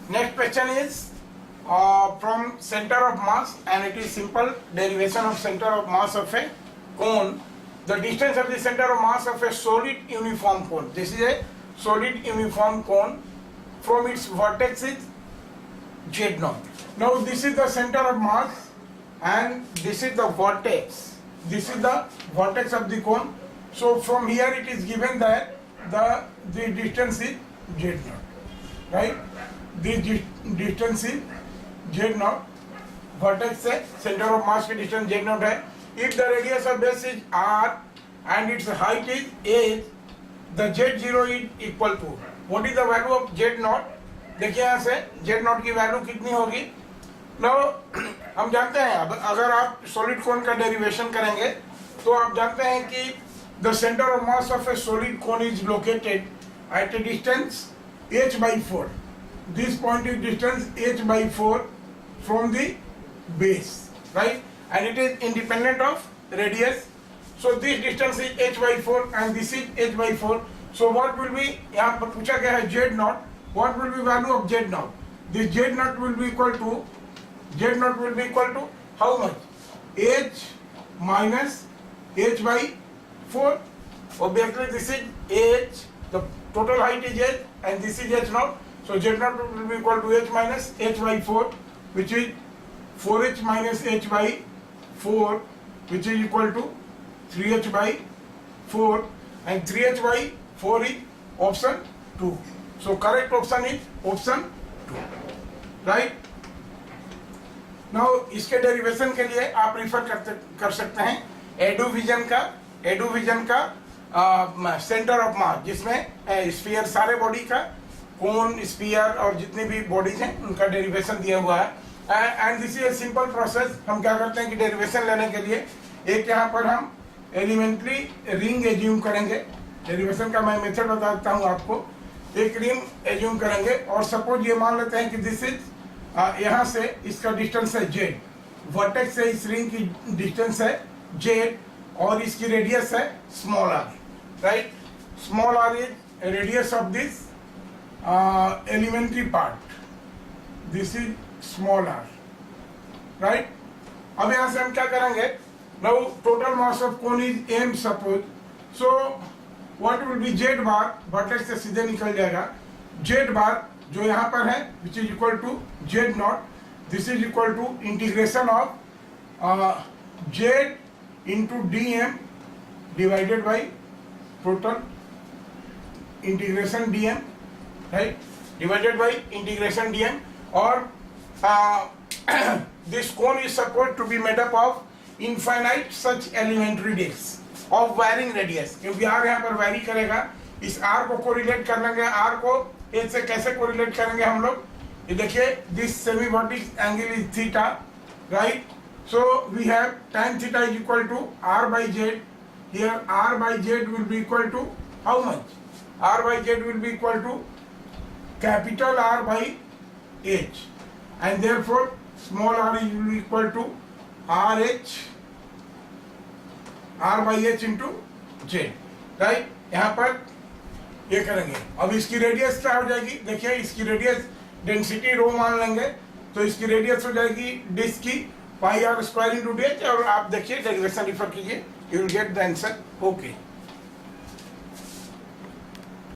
Next question is from center of mass, and it is simple derivation of center of mass of a cone. The distance of the center of mass of a solid uniform cone. This is a solid uniform cone. From its vertex is Z0. Now this is the center of mass, and this is the vertex. This is the vertex of the cone. So from here it is given that the distance is Z0, right? The distance is Z0. Vertex से center of mass की distance Z0 है. If the radius of base is R and its height is h, the Z0 is equal to, what is the value of Z0? देखिए यहाँ से Z0 की value कितनी होगी. Now हम जानते हैं, अब अगर आप solid cone का derivation करेंगे तो आप जानते हैं कि the center of mass of a solid cone is located at a distance h by 4. This point is distance h by 4 from the base, right? And it is independent of radius. So this distance is h by 4 and this is h by 4. So what will be, यहाँ पर पूछा गया है Z0, what will be value of Z0? This Z0 will be equal to how much? H minus h by 4. Obviously this is h, the total height is h and this is h0. So Z0 will be equal to h minus h by 4, which is 4h minus h by 4, which is equal to 3h by 4, and 3h by 4 is option 2. So correct option is option 2, right? Now इसके derivation के लिए आप refer कर सकते हैं एडुविजन का centre of mass, जिसमें sphere, सारे बॉडी का, कोन, स्फीयर और जितने भी बॉडीज हैं उनका डेरिवेशन दिया हुआ है. And this is a simple process. हम क्या करते हैं कि डेरिवेशन लेने के लिए एक यहाँ पर हम एलिमेंट्री रिंग एज्यूम करेंगे. डेरिवेशन का मैं मेथड बताता हूँ आपको. एक रिंग एज्यूम करेंगे और सपोज ये मान लेते हैं कि दिस इज, यहाँ से इसका डिस्टेंस है z, वर्टेक्स से इस रिंग की डिस्टेंस है z और इसकी रेडियस है small r, right? Small r is radius of this elementary part. This is small r, right? अब यहाँ से हम क्या करेंगे? Now total mass of cone is m suppose. So what will be z bar? Vertex से सीधे निकल जाएगा. z bar जो यहाँ पर है which is equal to z0. This is equal to integration of z into dm divided by total integration dm, right? Divided by integration dm. Or this cone is supposed to be made up of infinite such elementary discs of varying radius. क्योंकि r यहाँ पर vary करेगा, इस r को correlate कर लेंगे. r को h से कैसे कोरिलेट करेंगे हम लोग? ये देखिए, this semi vertex angle is theta, right? So we have tan theta is equal to r by z. Here r by z will be equal to how much? r by z will be equal to capital R by h, and therefore small r is will be equal to r by h into z, right? यहाँ पर ये करेंगे. अब इसकी radius क्या हो जाएगी? देखिए, इसकी रेडियस डेंसिटी रो मान लेंगे तो इसकी रेडियस हो जाएगी डिस्क की पाई r square into D H. और आप देखिए डेरिवेशन रिफर कीजिए, you will get the answer. Okay.